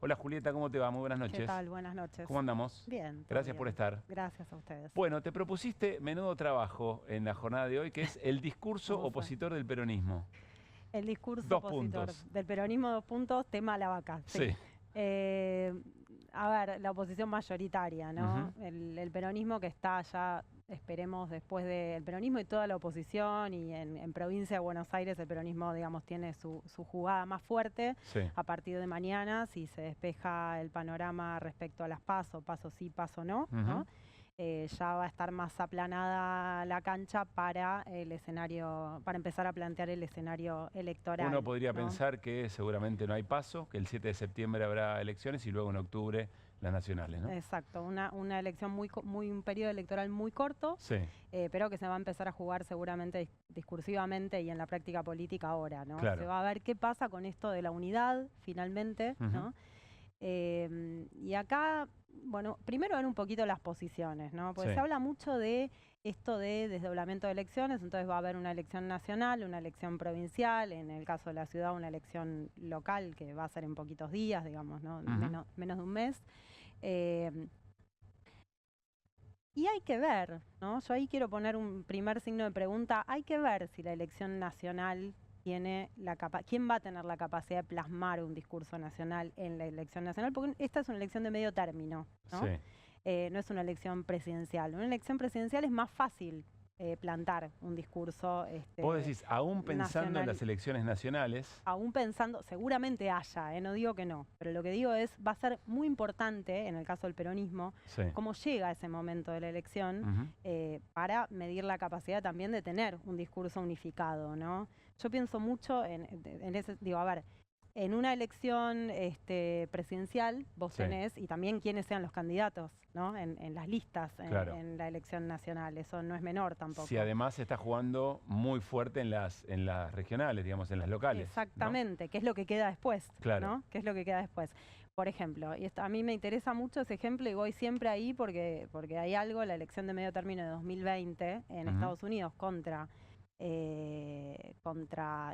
Hola Julieta, ¿cómo te va? Muy buenas noches. ¿Qué tal? Buenas noches. ¿Cómo andamos? Bien. Gracias bien. por estar. Gracias a ustedes. Bueno, te propusiste menudo trabajo en la jornada de hoy, que es el discurso ¿Cómo fue? opositor del peronismo. El discurso Dos opositor puntos. del peronismo, 2 puntos, tema la vaca. Sí. Sí. A ver, la oposición mayoritaria, ¿no? Ujú. El peronismo que está ya, esperemos, después del peronismo y toda la oposición, y en provincia de Buenos Aires el peronismo, digamos, tiene su jugada más fuerte Sí. a partir de mañana, si se despeja el panorama respecto a las PASO sí, PASO no, ¿no? Ujú. Ya va a estar más aplanada la cancha para el escenario, para empezar a plantear el escenario electoral. Uno podría ¿no? pensar que seguramente no hay paso, que el 7 de septiembre habrá elecciones y luego en octubre las nacionales, ¿no? Exacto, una elección un periodo electoral muy corto, Sí, pero que se va a empezar a jugar seguramente discursivamente y en la práctica política ahora, ¿no? Se claro. va a ver qué pasa con esto de la unidad, finalmente, Ujú. ¿no? Y acá, bueno, primero ver un poquito las posiciones, ¿no? Porque Sí. se habla mucho de esto de desdoblamiento de elecciones, entonces va a haber una elección nacional, una elección provincial, en el caso de la ciudad una elección local que va a ser en poquitos días, digamos, ¿no? Ujú. Menos de un mes. Eh, y hay que ver, ¿no? Yo ahí quiero poner un primer signo de pregunta. Hay que ver si la elección nacional tiene quién va a tener la capacidad de plasmar un discurso nacional en la elección nacional, porque esta es una elección de medio término, ¿no? Sí. No es una elección presidencial. Una elección presidencial es más fácil plantar un discurso Vos decís, aún pensando en nacional. las elecciones nacionales, Aún pensando, seguramente haya, no digo que no, pero lo que digo es, va a ser muy importante, en el caso del peronismo, sí. cómo llega ese momento de la elección Ujú. para medir la capacidad también de tener un discurso unificado, ¿no? Yo pienso mucho en ese, digo, a ver, en una elección presidencial vos Sí. tenés, y también quiénes sean los candidatos, ¿no? En las listas, Claro. en la elección nacional, eso no es menor tampoco. Si además se está jugando muy fuerte en las regionales, digamos, en las locales, ¿no? Exactamente, ¿qué es lo que queda después? Claro. ¿No? ¿Qué es lo que queda después? Por ejemplo, y a mí me interesa mucho ese ejemplo y voy siempre ahí porque hay algo, la elección de medio término de 2020 en Ujú. Estados Unidos contra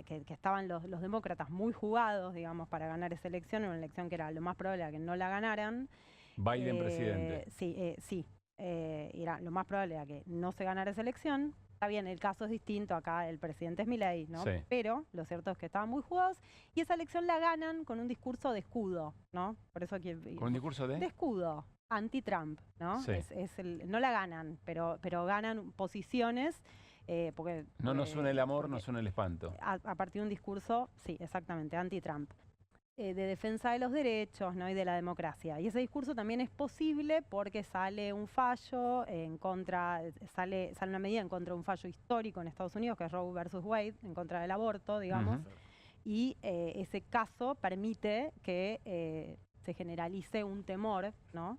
que estaban los demócratas muy jugados, digamos, para ganar esa elección, una elección que era lo más probable era que no la ganaran. Biden presidente. Sí, era lo más probable era que no se ganara esa elección. Está bien, el caso es distinto, acá el presidente es Milei, ¿no? Sí. Pero lo cierto es que estaban muy jugados y esa elección la ganan con un discurso de escudo, ¿no? Por eso ¿Con un discurso de escudo, anti-Trump, ¿no? Sí. No la ganan, pero ganan posiciones porque No nos suena el amor, porque nos suena el espanto. a partir de un discurso, sí, exactamente, anti-Trump. De defensa de los derechos, ¿no? Y de la democracia. Y ese discurso también es posible porque sale un fallo en contra, sale una medida en contra de un fallo histórico en Estados Unidos, que es Roe versus Wade, en contra del aborto, digamos. Ujú. Y ese caso permite que se generalice un temor, ¿no?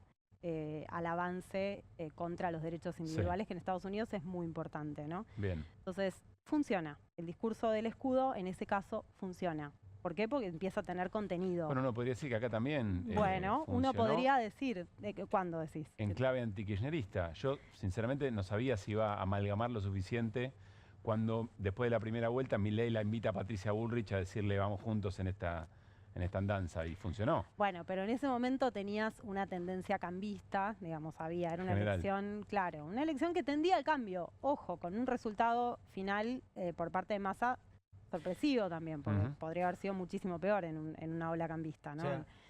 Al avance contra los derechos individuales, Sí. que en Estados Unidos es muy importante, ¿no? Bien. Entonces, funciona. El discurso del escudo, en ese caso, funciona. ¿Por qué? Porque empieza a tener contenido. Bueno, uno podría decir que acá también Bueno, uno funcionó podría decir, ¿cuándo decís? en clave antikirchnerista. Yo, sinceramente, no sabía si iba a amalgamar lo suficiente cuando, después de la primera vuelta, Milei la invita a Patricia Bullrich a decirle vamos juntos en esta andanza, y funcionó. Bueno, pero en ese momento tenías una tendencia cambista, digamos, era una General. elección, claro, una elección que tendía al cambio, ojo, con un resultado final por parte de Massa sorpresivo también, porque Ujú. podría haber sido muchísimo peor en una ola cambista, ¿no?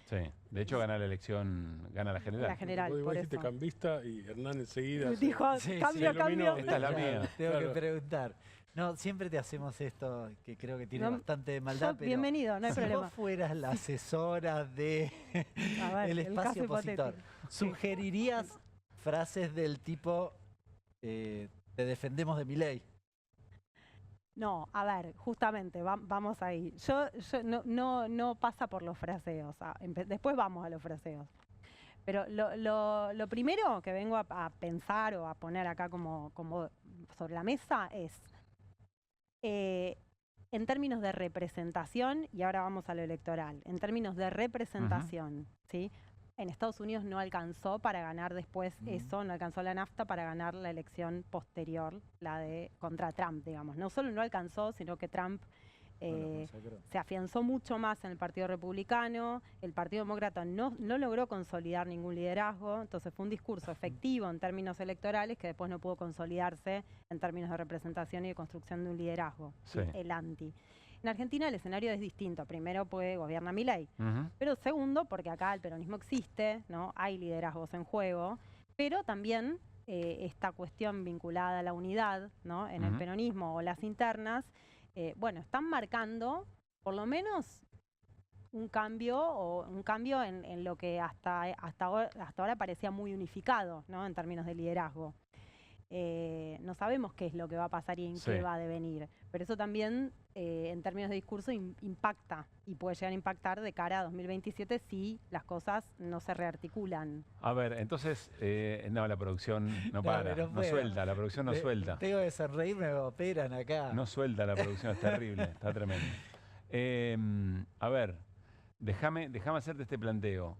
Sí. De hecho, gana la elección, gana la general. La general, Vos por dijiste eso. cambista y Hernán enseguida Dijo, Sí, cambio, se cambio. iluminó. Esta es la mía. Tengo Claro. que preguntar. No, siempre te hacemos esto que creo que tiene No, bastante de maldad, pero bienvenido, no hay si problema. vos fueras la asesora de A ver, el el espacio caso opositor, hipotético. ¿sugerirías frases del tipo te defendemos de Milei? No, a ver, justamente, vamos ahí. Yo no pasa por los fraseos. Después vamos a los fraseos. Pero lo primero que vengo a pensar o a poner acá como sobre la mesa es, en términos de representación, y ahora vamos a lo electoral, en términos de representación, ¿sí? En Estados Unidos no alcanzó para ganar después eso, no alcanzó la NAFTA para ganar la elección posterior, la de contra Trump, digamos. No solo no alcanzó, sino que Trump Se afianzó mucho más en el Partido Republicano, el Partido Demócrata no logró consolidar ningún liderazgo, entonces fue un discurso efectivo en términos electorales que después no pudo consolidarse en términos de representación y de construcción de un liderazgo, Sí. el anti. En Argentina el escenario es distinto. Primero, pues gobierna Milei. Ujú. Pero segundo, porque acá el peronismo existe, ¿no? Hay liderazgos en juego, pero también esta cuestión vinculada a la unidad, ¿no? En el Ujú. peronismo o las internas, bueno, están marcando por lo menos un cambio en lo que hasta ahora parecía muy unificado, ¿no? En términos de liderazgo. No sabemos qué es lo que va a pasar y en Sí. qué va a devenir, pero eso también en términos de discurso impacta y puede llegar a impactar de cara a 2027 si las cosas no se rearticulan. A ver, entonces, no, la producción no para, pero no puedo. suelta, la producción no suelta. Tengo que sonreírme, me operan acá. No suelta la producción, es terrible, está tremendo. A ver, déjame hacerte este planteo.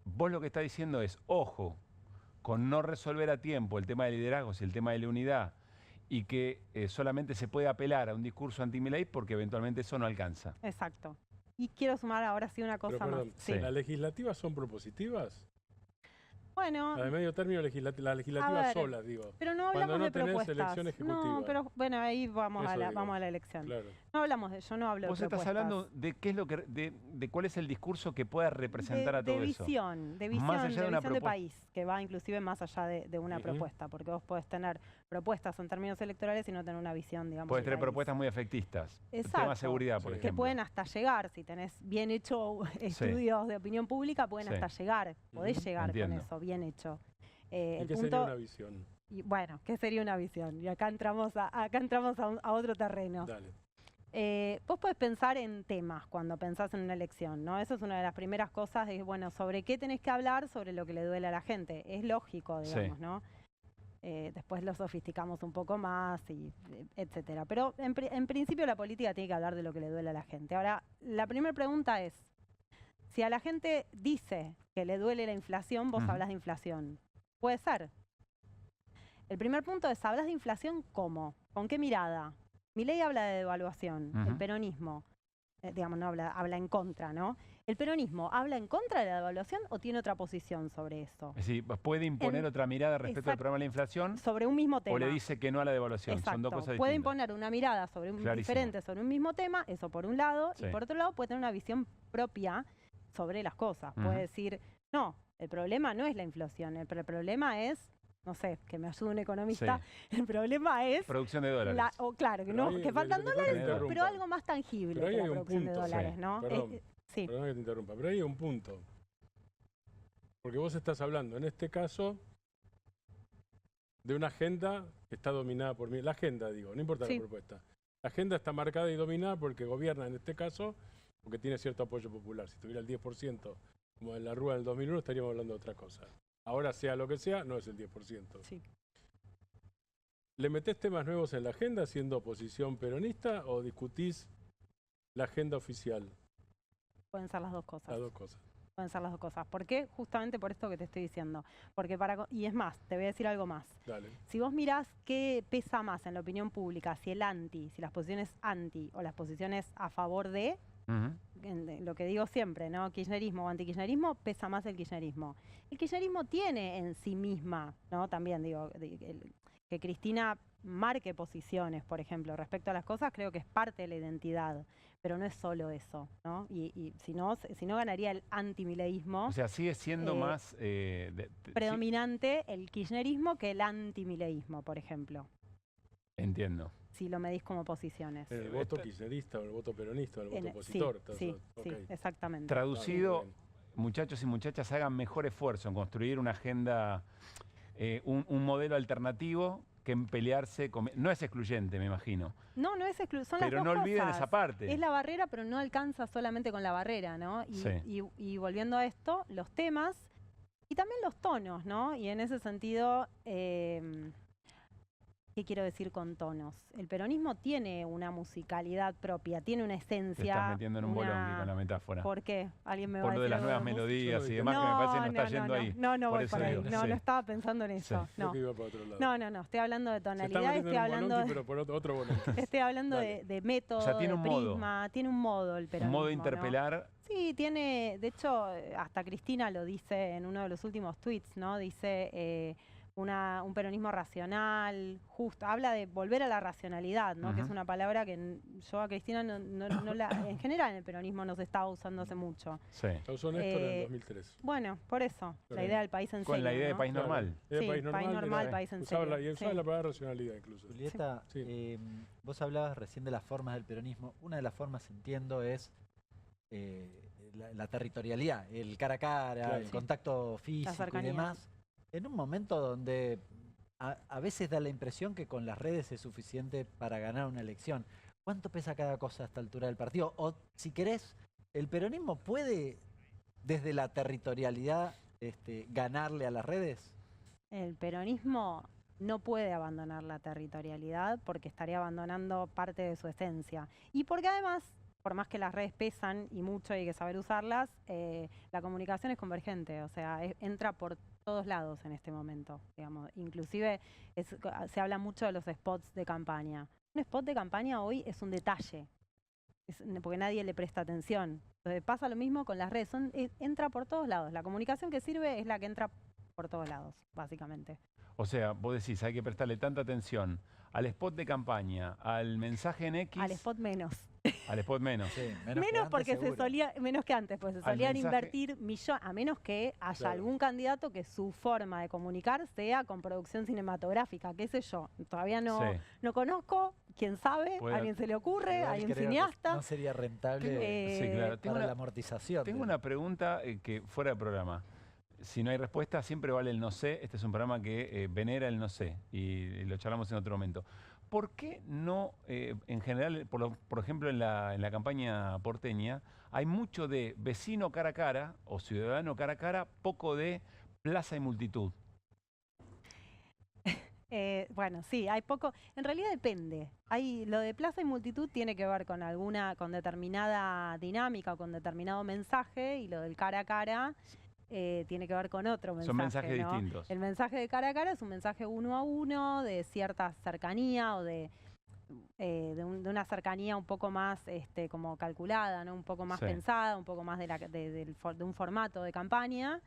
Vos lo que estás diciendo es, ojo, con no resolver a tiempo el tema de liderazgos y el tema de la unidad, y que solamente se puede apelar a un discurso anti-Milei porque eventualmente eso no alcanza. Exacto. Y quiero sumar ahora sí una cosa Pero, perdón, más. Sí. Sí. ¿las legislativas son propositivas? Bueno, La de medio término, las A legislativas ver, solas, digo. pero no Cuando hablamos no de tenés propuestas. elección ejecutiva. No, pero bueno, ahí vamos Eso a digo. vamos a la elección. Claro. No hablamos de, yo no hablo Vos de estás propuestas. hablando de qué es lo que, de cuál es el discurso que pueda representar a todo de eso. visión, de Más allá visión, de una visión de propuesta. país, que va inclusive más allá de una Ujú. propuesta, porque vos podés tener propuestas en términos electorales y no tener una visión, digamos, Puedes de tener país. propuestas muy efectistas. Exacto. Tema seguridad, por Sí. Que ejemplo. pueden hasta llegar, si tenés bien hecho estudios de opinión pública, pueden Sí. hasta llegar, podés Ujú. llegar Entiendo. con eso, bien hecho. ¿Y El qué punto, sería una visión? y bueno, ¿qué sería una visión? Y acá entramos a otro terreno. Dale. Vos podés pensar en temas cuando pensás en una elección, ¿no? Eso es una de las primeras cosas de, bueno, ¿sobre qué tenés que hablar? Sobre lo que le duele a la gente. Es lógico, digamos, Sí. ¿no? Después lo sofisticamos un poco más, y etcétera. Pero en principio la política tiene que hablar de lo que le duele a la gente. Ahora, la primera pregunta es, si a la gente dice que le duele la inflación, vos Ujú. hablas de inflación. Puede ser. El primer punto es, ¿hablas de inflación cómo? ¿Con qué mirada? Milei habla de devaluación, el Ujú. peronismo, digamos, no habla en contra, ¿no? ¿El peronismo habla en contra de la devaluación o tiene otra posición sobre eso? Es decir, puede imponer otra mirada respecto al Exacto. problema de la inflación Sobre un mismo tema. o le dice que no a la devaluación. Son dos Exacto. cosas Puede distintas. imponer una mirada sobre Clarísimo. diferente sobre un mismo tema, eso por un lado, Sí. y por otro lado puede tener una visión propia sobre las cosas. Ujú. Puede decir, no, el problema no es la inflación, el problema es, no sé, que me ayude un economista, el problema es, Producción de dólares. claro, que, Pero no, ahí, que faltan perdón que te dólares, interrumpa. pero algo más tangible Pero ahí que la hay un producción de punto, dólares, sí. ¿no? Perdón. Sí, Perdón que te interrumpa, pero hay un punto. Porque vos estás hablando, en este caso, de una agenda que está dominada por mí. La agenda, digo, no importa Sí. la propuesta. La agenda está marcada y dominada porque gobierna, en este caso, porque tiene cierto apoyo popular. Si tuviera el 10%, como en la Rúa del 2001, estaríamos hablando de otra cosa. Ahora, sea lo que sea, no es el 10%. sí. ¿Le metés temas nuevos en la agenda siendo oposición peronista o discutís la agenda oficial? Pueden ser las dos cosas. Las dos cosas. Pueden ser las dos cosas. ¿Por qué? Justamente por esto que te estoy diciendo. Porque y es más, te voy a decir algo más. Dale. Si vos mirás qué pesa más en la opinión pública, si las posiciones anti o las posiciones a favor de, Ujú. lo que digo siempre, ¿no? Kirchnerismo o antikirchnerismo, pesa más el kirchnerismo. El kirchnerismo tiene en sí misma, ¿no? También digo, que Cristina marque posiciones, por ejemplo, respecto a las cosas, creo que es parte de la identidad, pero no es solo eso, ¿no? Y si no ganaría el antimileísmo, O sea, sigue siendo más... predominante el kirchnerismo que el antimileísmo, por ejemplo, Entiendo. si lo medís como posiciones. ¿En el voto kirchnerista o el voto peronista o el voto Sí, opositor? sí, Ok. sí, exactamente. Traducido, Está muy muchachos y muchachas, hagan mejor esfuerzo en construir una agenda, un modelo alternativo que en pelearse con... No es excluyente, me imagino. No es son las Pero dos no olviden cosas. esa parte. Es la barrera, pero no alcanza solamente con la barrera, ¿no? Y volviendo a esto, los temas y también los tonos, ¿no? Y en ese sentido, ¿Qué quiero decir con tonos? El peronismo tiene una musicalidad propia, tiene una Te esencia. estás metiendo en un bolonqui con la metáfora. ¿Por qué? ¿Alguien me va Por a lo decir de las algo nuevas música? melodías y demás, que me parece que no está yendo ahí. No Por voy eso para ahí. digo, No, sí. no estaba pensando en eso. Sí. Creo No. que iba para otro lado. No, estoy hablando de Se está tonalidad, metiendo estoy en un hablando bolonqui, pero por otro bolonqui. estoy hablando Dale. de método, O sea, tiene de un modo. prisma, tiene un modo el Un peronismo. modo de ¿no? interpelar. Sí, tiene, de hecho, hasta Cristina lo dice en uno de los últimos tweets, ¿no? Dice un peronismo racional, justo, habla de volver a la racionalidad, ¿no? Que es Ujú. una palabra que yo a Cristina no la, en general en el peronismo no se estaba usando hace mucho. Sí. La usó Néstor en Eh, 2003. Bueno, por eso, la Claro. idea del país en Con la serio, idea de ¿no? país normal. Era Sí, país normal, era- país en usaba serio. y usaba sí. la palabra racionalidad incluso. Julieta, Sí. vos hablabas recién de las formas del peronismo. Una de las formas, entiendo, es la territorialidad, el cara a cara, Claro. el Sí. contacto físico y cercanía. demás. En un momento donde a veces da la impresión que con las redes es suficiente para ganar una elección. ¿Cuánto pesa cada cosa a esta altura del partido? O, si querés, ¿el peronismo puede, desde la territorialidad, ganarle a las redes? El peronismo no puede abandonar la territorialidad porque estaría abandonando parte de su esencia. Y porque además, por más que las redes pesan y mucho y hay que saber usarlas, la comunicación es convergente, o sea, entra por todos lados en este momento, digamos. Inclusive se habla mucho de los spots de campaña. Un spot de campaña hoy es un detalle, porque nadie le presta atención. Entonces pasa lo mismo con las redes, entra por todos lados. La comunicación que sirve es la que entra por todos lados, básicamente. O sea, vos decís, hay que prestarle tanta atención al spot de campaña, al mensaje en X. Al spot menos. Al spot menos. Sí, menos que Menos antes, porque seguro. se solía, menos que antes, pues se Al solían mensaje. invertir millones, a menos que haya Claro. algún candidato que su forma de comunicar sea con producción cinematográfica, qué sé yo. Todavía no, Sí. no conozco, quién sabe, Puede- a alguien se le ocurre, Igual hay un creo que cineasta. no sería rentable Sí, claro. Tengo para una- la amortización. Tengo una pregunta que fuera de programa. Si no hay respuesta, siempre vale el no sé. Este es un programa que venera el no sé y lo charlamos en otro momento. ¿Por qué no, en general, por ejemplo, en la campaña porteña, hay mucho de vecino cara a cara o ciudadano cara a cara, poco de plaza y multitud? Bueno, sí, hay poco. En realidad depende. Lo de plaza y multitud tiene que ver con determinada dinámica o con determinado mensaje, y lo del cara a cara tiene que ver con otro mensaje. Son mensajes ¿no? distintos. El mensaje de cara a cara es un mensaje uno a uno, de cierta cercanía o de una cercanía un poco más como calculada, ¿no? Un poco más Sí. pensada, un poco más de un formato de campaña.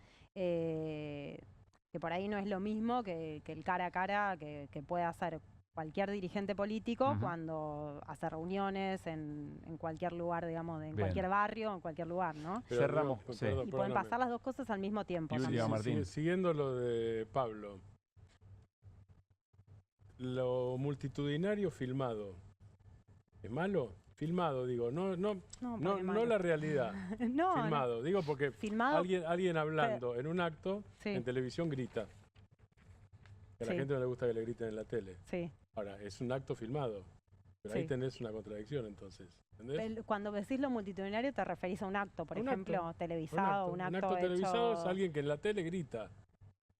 Que por ahí no es lo mismo que el cara a cara que puede hacer cualquier dirigente político Ujú. cuando hace reuniones en cualquier lugar, digamos, en Bien. cualquier barrio, en cualquier lugar, ¿no? Pero, Cerramos, digo, sí. Y pueden perdóname. pasar las dos cosas al mismo tiempo. Y también. última, Martín. Siguiendo lo de Pablo, lo multitudinario filmado, ¿es malo? Filmado, digo, no porque malo. la realidad. No, no. Filmado, digo porque Filmado, alguien hablando en un acto sí, en televisión grita. Que a la Sí. gente no le gusta que le griten en la tele. sí. Ahora, es un acto filmado. Pero ahí Sí. tenés una contradicción entonces. ¿Entendés? Cuando decís lo multitudinario te referís a un acto, por Un ejemplo, acto, televisado, un acto hecho... televisado es alguien que en la tele grita.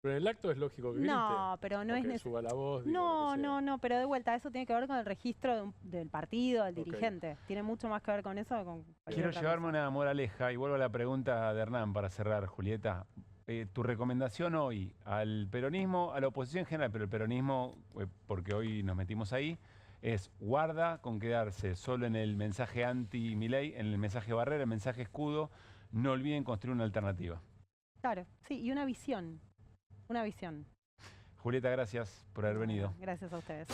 Pero en el acto es lógico que grite. No, pero no o es que necesario. suba la voz. digo, No, lo que sea. no, pero de vuelta, eso tiene que ver con el registro del partido, del Ok. dirigente. Tiene mucho más que ver con eso que con cualquier Quiero otra llevarme cosa. una moraleja y vuelvo a la pregunta de Hernán para cerrar, Julieta. Tu recomendación hoy al peronismo, a la oposición en general, pero el peronismo, porque hoy nos metimos ahí, es guarda con quedarse solo en el mensaje anti-Milei, en el mensaje barrera, el mensaje escudo. No olviden construir una alternativa. Claro, sí, y una visión. Una visión. Julieta, gracias por haber venido. Gracias a ustedes.